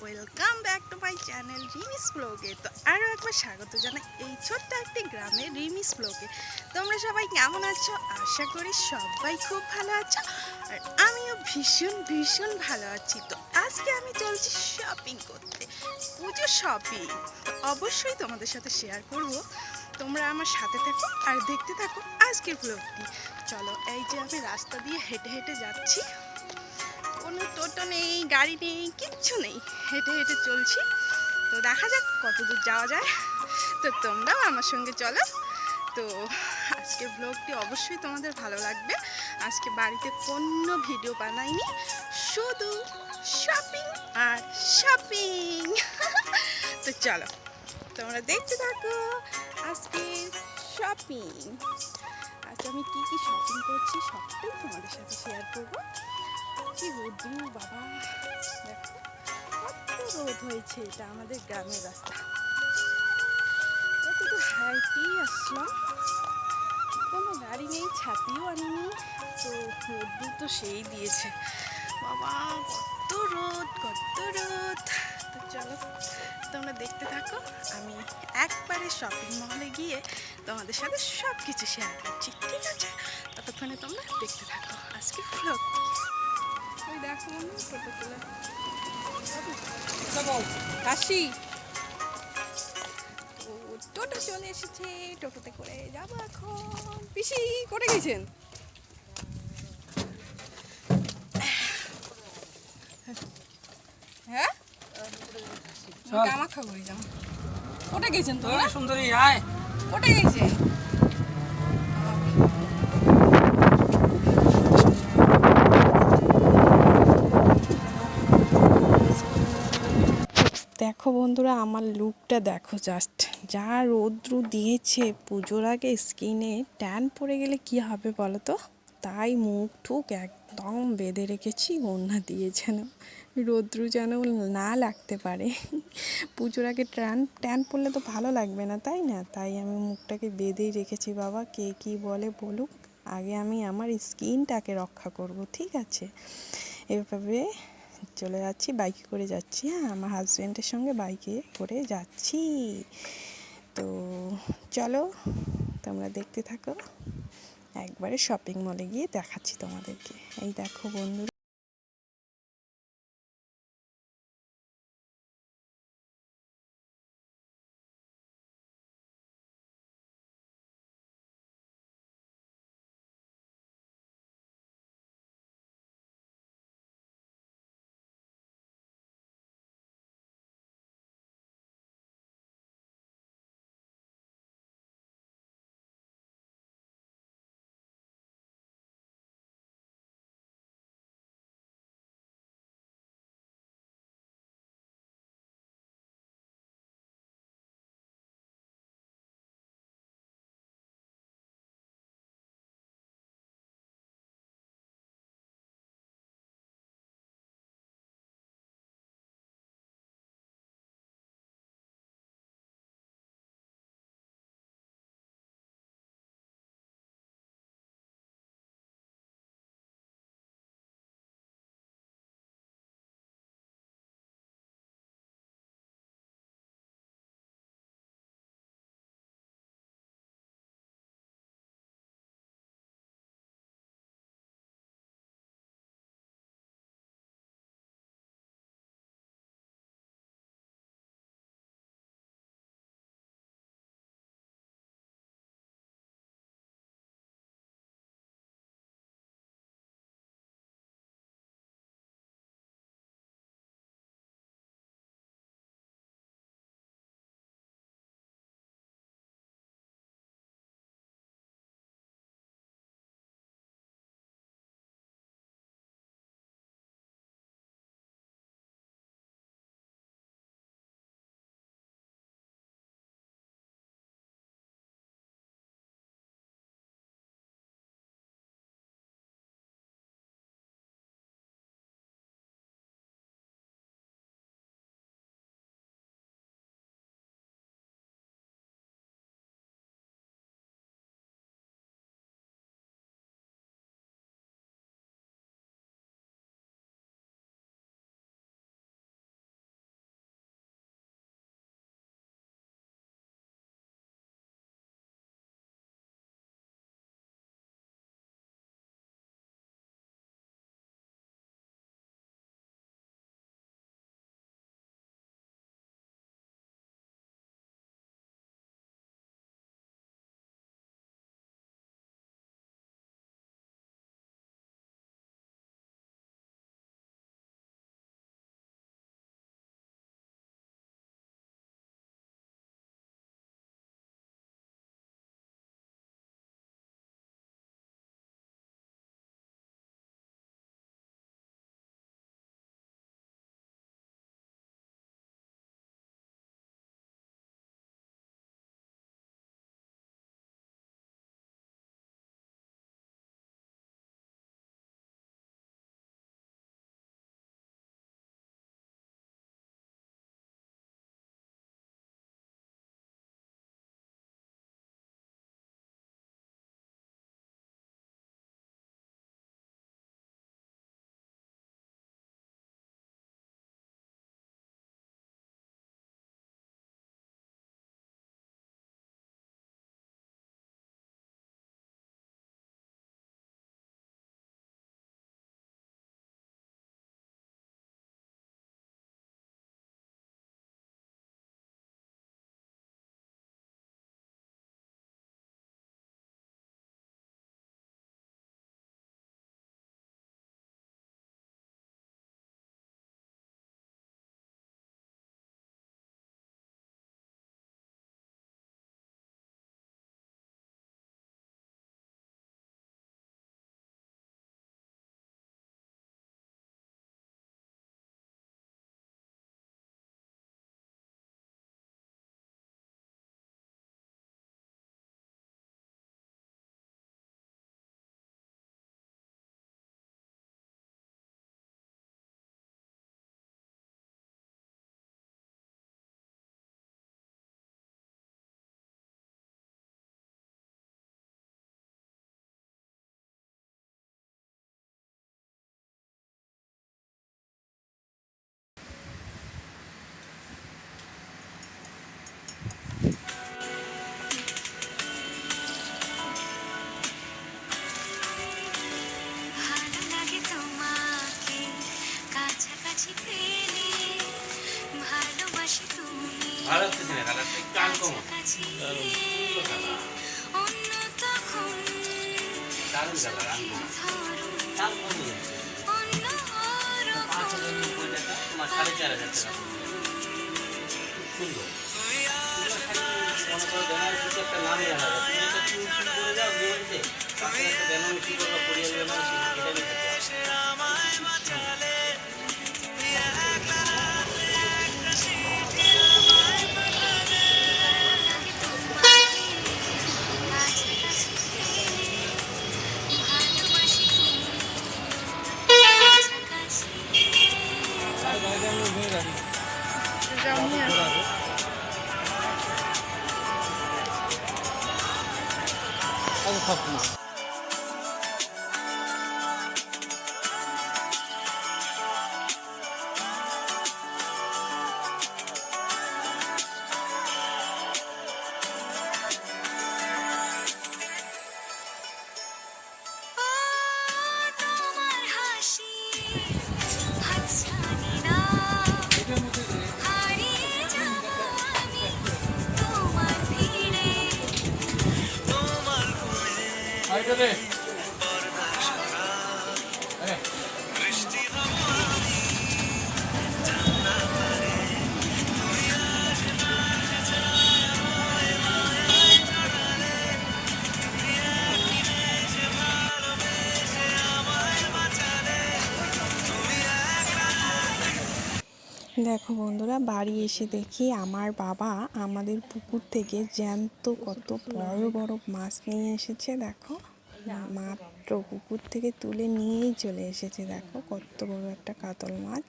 Welcome back to my channel Rimi's ব্লগে। তো আরও একবার স্বাগত জানাই এই ছোট্ট একটি গ্রামে রিমিস ব্লগে। তোমরা সবাই কেমন আছো? আশা করি সবাই খুব ভালো আছো, আর আমিও ভীষণ ভীষণ ভালো আছি। তো আজকে আমি চলছি শপিং করতে, পুজো শপিং। তো অবশ্যই তোমাদের সাথে শেয়ার করব, তোমরা আমার সাথে থাকো আর দেখতে থাকো আজকের ব্লগটি। চলো, এই যে আমি রাস্তা দিয়ে হেঁটে হেঁটে যাচ্ছি, কোনো টোটো নেই, গাড়ি নেই, কিচ্ছু নেই, হেঁটে হেঁটে চলছি। তো দেখা যাক কত দূর যাওয়া যায়। তো তোমরাও আমার সঙ্গে চলো। তো আজকের ব্লগটি অবশ্যই তোমাদের ভালো লাগবে। আজকে বাড়িতে কোনো ভিডিও বানাইনি, শুধু শপিং আর শপিং। তো চলো, তোমরা দেখতে থাকো আজকে শপিং। আজকে আমি কি কি শপিং করছি সবটাই তোমাদের সাথে শেয়ার করবো। কি রোদ্রু বাবা, দেখো কত রোদ হয়েছে। এটা আমাদের গ্রামের রাস্তা, কত দূর হাইটেই আসলাম, কোনো গাড়ি নেই, ছাতিও আনিনি। তো রোদ্রু তো সেই দিয়েছে বাবা, কত রোদ কত রোদ। তো চলো, তোমরা দেখতে থাকো। আমি একবারে শপিং মলে গিয়ে তোমাদের সাথে সব কিছু শেয়ার করছি, ঠিক আছে? ততক্ষণে তোমরা দেখতে থাকো আজকে ব্লগটি। ওই দেখো টোটো চলে কাশি, তো টোটো চলে এসেছে, টোটোতে করে যাবো এখন। পিসি করে গেছেন? হ্যাঁ, কামাখ্যা করে যাও। কোটে গেছেন তো? সুন্দরী আয়, কোটে গেছে? দেখো বন্ধুরা, আমার লুকটা দেখো জাস্ট, যা রৌদ্র দিয়েছে। পুজোর আগে স্কিনে ট্যান পড়ে গেলে কি হবে বলো তো? তাই মুখ ঠুক একদম বেঁধে রেখেছি ওড়না দিয়ে, যেন রৌদ্র যেন না লাগতে পারে। পুজোর আগে ট্যান পড়লে তো ভালো লাগবে না, তাই না? তাই আমি মুখটাকে বেঁধেই রেখেছি। বাবা কে কি বলে বলুক, আগে আমি আমার স্কিনটাকে রক্ষা করব, ঠিক আছে? এভাবে চলে যাচ্ছি, বাইকে করে যাচ্ছি। হ্যাঁ, আমার হাজব্যান্ডের সঙ্গে বাইকে করে যাচ্ছি। তো চলো, তোমরা দেখতে থাকো। একবারে শপিং মলে গিয়ে দেখাচ্ছি তোমাদেরকে। এই দেখো বন্ধুরা। ভালো লাগতেছে না, কালারটা একটু আনকমন। দারুণ কালার, আনকমন। দাম কম নিয়েছে। ৫,০৯০ টাকা, তোমার ৪,৫০০ টাকা। খুব সুন্দর। মনে করো বেনারসিতে একটা নামই আলাদা। তুমি একটা চুল করে যাও বিয়ে বাড়িতে, তারপরে একটা বেনারসি করবা, কোরিয়ান বেনারসি, এটা নিয়ে থাকবা। দেখো বন্ধুরা, বাড়ি এসে দেখি আমার বাবা আমাদের পুকুর থেকে জ্যান্ত কত বড় বড় মাছ নিয়ে এসেছে। দেখো, মাত্র পুকুর থেকে তুলে নিয়েই চলে এসেছে। দেখো কত বড় একটা কাতল মাছ।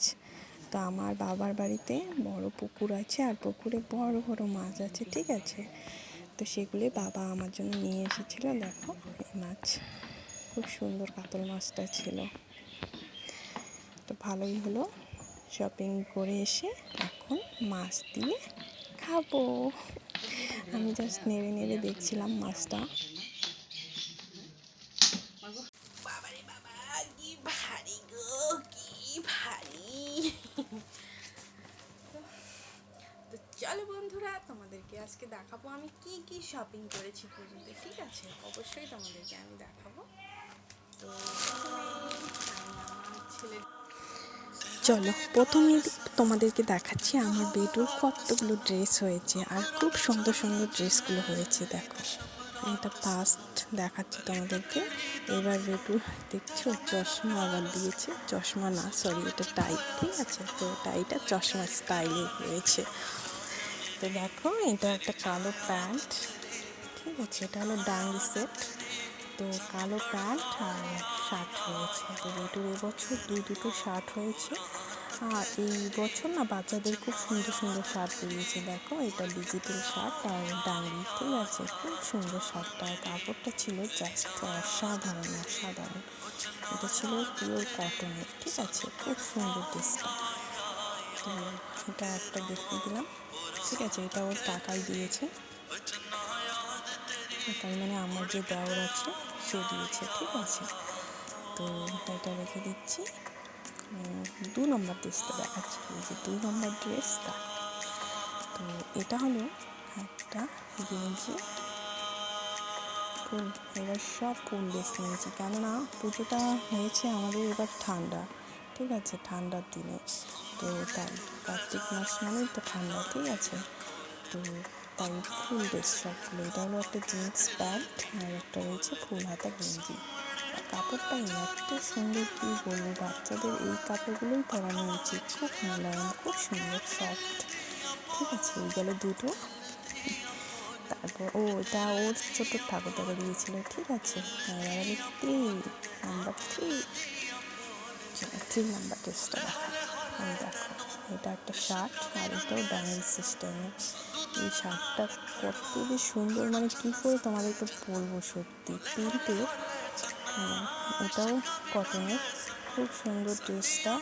তো আমার বাবার বাড়িতে বড় পুকুর আছে, আর পুকুরে বড় বড় মাছ আছে, ঠিক আছে। তো সেগুলি বাবা আমার জন্য নিয়ে এসেছিল। দেখো এই মাছ, খুব সুন্দর কাতল মাছটা ছিল। তো ভালোই হলো, শপিং করে এসে এখন মাছ দিয়ে খাবো। আমি জাস্ট নেড়ে নেড়ে দেখছিলাম মাছটা। বাবারে বাবা, কি ভারী গো, কি ভারী। তো চলো বন্ধুরা, তোমাদেরকে আজকে দেখাবো আমি কি কি শপিং করেছি পুজোতে, ঠিক আছে। অবশ্যই তোমাদেরকে আমি দেখাবো। তো ছেলে, চলো প্রথমে তোমাদেরকে দেখাচ্ছি আমার বেটুর কতগুলো ড্রেস হয়েছে, আর খুব সুন্দর সুন্দর ড্রেসগুলো হয়েছে। দেখো, এটা ফার্স্ট দেখাচ্ছি তোমাদেরকে। এবার বেটু দেখছো চশমা আবার দিয়েছে, চশমা না সরি, এটা টাই, ঠিক আছে। তো টাইটা চশমা স্টাইলে হয়েছে। তো দেখো, এটা একটা কালো প্যান্ট, ঠিক আছে। এটা হলো ডাঙ্গি সেট। তো কালো প্যান্ট আর শার্ট হয়েছে। তো বেটুর এবছর দুটো শার্ট হয়েছে। আর এই বছর না বাচ্চাদের খুব সুন্দর সুন্দর শার্ট বেরিয়েছে। দেখো, এটা ডিজিটাল শার্ট আর ডাঙ্গি, ঠিক আছে। খুব সুন্দর শার্টটা, আর কাপড়টা ছিল জাস্ট অসাধারণ অসাধারণ। এটা ছিল পিওর কটনের, ঠিক আছে। খুব সুন্দর ড্রেসটা। তো এটা একটা দেখিয়ে দিলাম, ঠিক আছে। এটা ওর টাকাই দিয়েছে, তাই মানে আমার যে দেওর আছে সে দিয়েছে, ঠিক আছে। তো এটা রেখে দিচ্ছি। 2 নম্বর ড্রেসটা দেখাচ্ছি, এই যে 2 নম্বর ড্রেসটা। তো এটা হলো একটা গেঞ্জি ফুল। এবার সব ফুল ড্রেস নিয়েছি, কেননা পুজোটা হয়েছে আমাদের এবার ঠান্ডা, ঠিক আছে, ঠান্ডার দিনে। তো তাই কার্তিক মাস মানেই তো ঠান্ডা, ঠিক আছে। তো তাই ফুল ড্রেস সবগুলো। এটা হলো একটা জিন্স প্যান্ট, আর একটা রয়েছে ফুল হাতা গেঞ্জি। আর কাপড়টা এত সুন্দর, কি বলবো, বাচ্চাদের এই কাপড়গুলোই পরানো উচিত। খুব মোলায়েম, খুব সুন্দর, সফট, ঠিক আছে। এই গেল দুটো। তারপর এটা ওর ছোটো ঠাকুরদাকে দিয়েছিল, ঠিক আছে। আর 3 নাম্বার ড্রেসটা দেখা। এই দেখো, এটা একটা শার্ট, আর এটাও ডাইনিং সিস্টেমের। এই শার্টটা কত যে সুন্দর, মানে কী করে তোমাদেরকে বলবো, সত্যি প্রিন্টের। এটাও কটনের, খুব সুন্দর ড্রেসটা।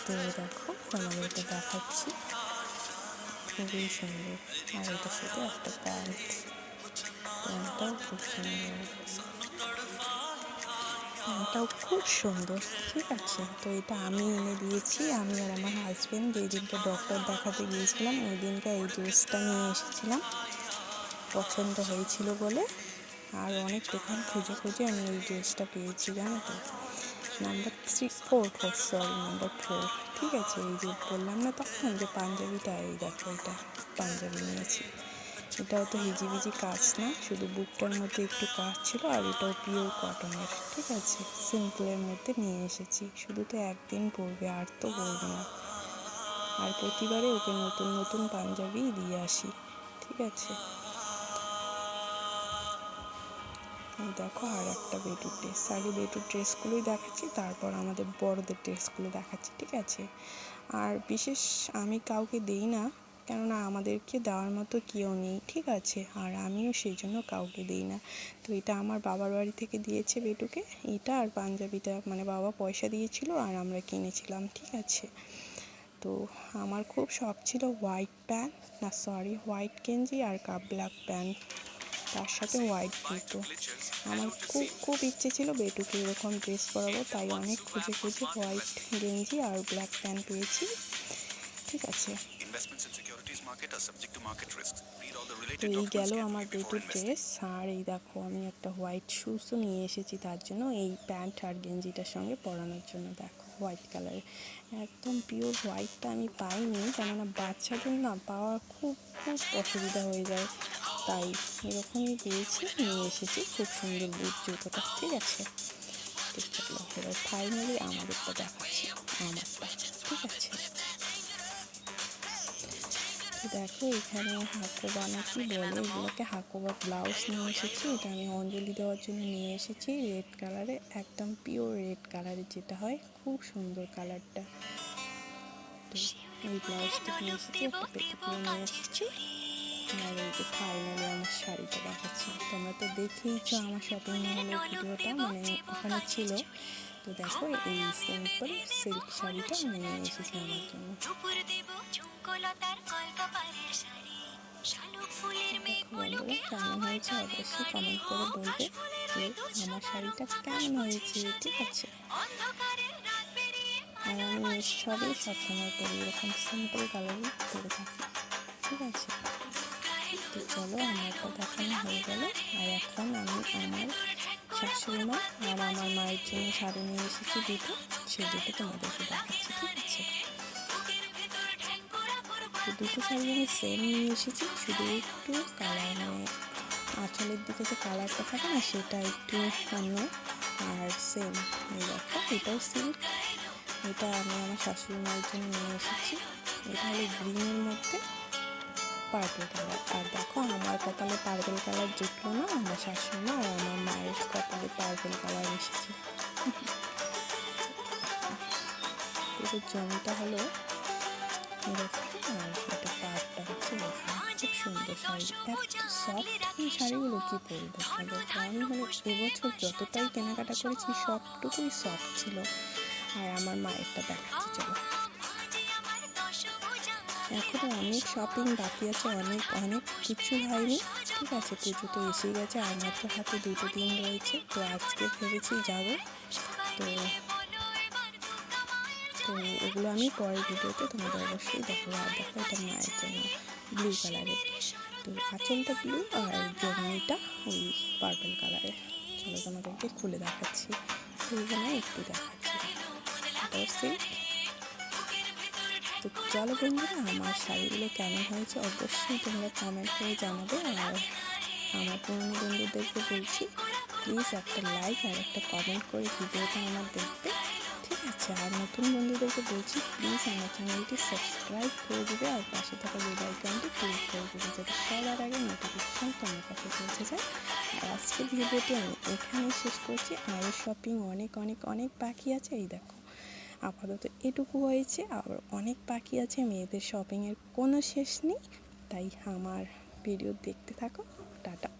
তো দেখো তোমাদেরকে দেখাচ্ছি। খুবই সুন্দর। আর এটার সাথে একটা প্যান্টটাও খুব সুন্দর, প্যান্টটাও খুব সুন্দর। ঠিক আছে, তো এটা আমি এনে দিয়েছি, আমি আর আমার হাজব্যান্ড যেই দিনকে ডক্টর দেখাতে গিয়েছিলাম ওই দিনকে এই ড্রেসটা নিয়ে এসেছিলাম, পছন্দ হয়েছিল বলে। আর অনেক দোকান খুঁজে খুঁজে আমি এই ড্রেসটা পেয়েছি, জানো তো। নাম্বার 4, ঠিক আছে। এই যে বললাম না তখন যে পাঞ্জাবিটা, এই দেখো এটা পাঞ্জাবি নিয়েছি। এটাও তো হিজিবিজি কাজ না, শুধু বুকটার মধ্যে একটু কাজ ছিল, আর এটাও পিওর কটনের। ঠিক আছে, সিম্পলের মধ্যে নিয়ে এসেছি, শুধু তো একদিন পরবে, আর তো পরবে না। আর প্রতিবারে ওকে নতুন নতুন পাঞ্জাবি দিয়ে আসি। ঠিক আছে, দেখো আর একটা বেটুর ড্রেস। আগে বেটুর ড্রেসগুলোই দেখাচ্ছি, তারপর আমাদের বড়দের ড্রেসগুলো দেখাচ্ছি। ঠিক আছে, আর বিশেষ আমি কাউকে দিই না, কেননা আমাদেরকে দেওয়ার মতো কেউ নেই। ঠিক আছে, আর আমিও সেই জন্য কাউকে দিই না। তো এটা আমার বাবার বাড়ি থেকে দিয়েছে বেটুকে, এটা আর পাঞ্জাবিটা মানে বাবা পয়সা দিয়েছিল আর আমরা কিনেছিলাম। ঠিক আছে, তো আমার খুব শখ ছিল হোয়াইট গেঞ্জি আর ব্ল্যাক প্যান্ট, তার সাথে হোয়াইট জুতো। আমার খুব ইচ্ছে ছিল বেটুকে এরকম ড্রেস পরাবো, তাই অনেক খুঁজে খুঁজে হোয়াইট গেঞ্জি আর ব্ল্যাক প্যান্ট পেয়েছি। ঠিক আছে, তো এই গেল আমার বেটুর ড্রেস। আর এই দেখো আমি একটা হোয়াইট শুজও নিয়ে এসেছি তার জন্য, এই প্যান্ট আর গেঞ্জিটার সঙ্গে পরানোর জন্য। দেখো হোয়াইট কালারের, একদম পিওর হোয়াইটটা আমি পাইনি, কেননা বাচ্চাদের না পাওয়া খুব অসুবিধা হয়ে যায়, তাই এরকমই পেয়েছি, নিয়ে এসেছি। খুব সুন্দর বুট জুতোটা। ঠিক আছে, তো চলো এবার ফাইনালি আমাদেরটা দেখাচ্ছি, আমারটা। ঠিক আছে, দেখো এখানে হাকোবা না কি বলে এগুলোকে, হাকোবা ব্লাউজ নিয়ে এসেছি। এটা আমি অঞ্জলি দেওয়ার জন্য নিয়ে এসেছি, রেড কালারে, একদম পিওর রেড কালারে যেটা হয়, খুব সুন্দর কালারটা। তো এই ব্লাউজটা নিয়ে এসেছি, একটা পেটিকোট নিয়ে এসেছি। আর এই যে ফাইনালি আমার শাড়িটা দেখাচ্ছি। তোমরা তো দেখেইছো আমার শপিং মলের ভিডিওটা, মানে ওখানে ছিল। তো দেখো এই সিম্পল সিল্ক শাড়িটা আমি নিয়ে এসেছি আমার জন্য। বন্ধুরা কেমন হয়েছে অবশ্যই কমেন্ট করে বলবে যে আমার শাড়িটা কেমন হয়েছে। ঠিক আছে, আর আমি সবসময় পরি এরকম সিম্পল কালারই পরে থাকি। ঠিক আছে, তো চলো আমারটা দেখানো হয়ে গেল। আর এখন আমি আমার শাশুড়ি মা আর আমার মায়ের জন্য শাড়ি নিয়ে এসেছি দুটো, সেই দুটো তোমাদেরকে দেখাচ্ছি। ঠিক আছে, তো দুটো শাড়ি আমি সেম নিয়ে এসেছি, শুধু একটু কালার মানে আঁচলের দিকে যে কালারটা থাকে না সেটা একটু অন্য, আর সেম। এই দেখো এটাও সিল্ক, এটা আমি আমার শাশুড়ি মায়ের জন্য নিয়ে এসেছি। এটা হলো গ্রিনের মধ্যে পার্পল কালার। আর দেখো আমার কপালে পার্পল কালার জুটলো না, আমার শাশুড়ি মা আর আমার মায়ের কপালে পার্পল কালার এসেছে। এটার জমিটা হলো এরকম, আর এটা পাড়টা হচ্ছে এরকম। খুব সুন্দর শাড়ি, এত সফট এই শাড়িগুলো কি বলবো। আমি মানে এবছর যতটাই কেনাকাটা করেছি সবটুকুই সফট ছিল। আর আমার মায়েরটা দেখাচ্ছি চলো। এখনও অনেক শপিং বাকি আছে, অনেক কিছু হয়নি। ঠিক আছে, পুজো তো এসেই গেছে, আর মাত্র হাতে 2 দিন রয়েছে। তো আজকে ভেবেছি যাবো, তো ওগুলো আমি পরের ভিডিওতে তোমাদের অবশ্যই দেখাবো। আর দেখো এটা মায়ের জন্য ব্লু কালারের, তো আঁচলটা ব্লু আর জমিটা ওই পার্পল কালারের। চলো তোমাদেরকে খুলে দেখাচ্ছি, এইখানে একটু দেখাচ্ছি, এটাও সিল্ক। তো চলো বন্ধুরা, আমার শাড়িগুলো কেমন হয়েছে অবশ্যই তোমরা কমেন্ট করে জানাবে। আর আমার পুরনো বন্ধুদেরকে বলছি প্লিজ একটা লাইক আর একটা কমেন্ট করে ভিডিওটা আমার দেখবে। ঠিক আছে, আর নতুন বন্ধুদেরকে বলছি প্লিজ আমার চ্যানেলটি সাবস্ক্রাইব করে দেবে, আর পাশে থাকা বেল আইকনটি ক্লিক করে দেবে, যাতে সবার আগে নোটিফিকেশান তোমার কাছে পৌঁছে যায়। আর আজকের ভিডিওটি আমি এখানেই শেষ করছি, আরও শপিং অনেক বাকি আছে। এই দেখো আপাতত এটুকু হয়েছে, আবার অনেক বাকি আছে, মেয়েদের শপিংয়ের কোনো শেষ নেই। তাই আমার ভিডিও দেখতে থাকো। টাটা।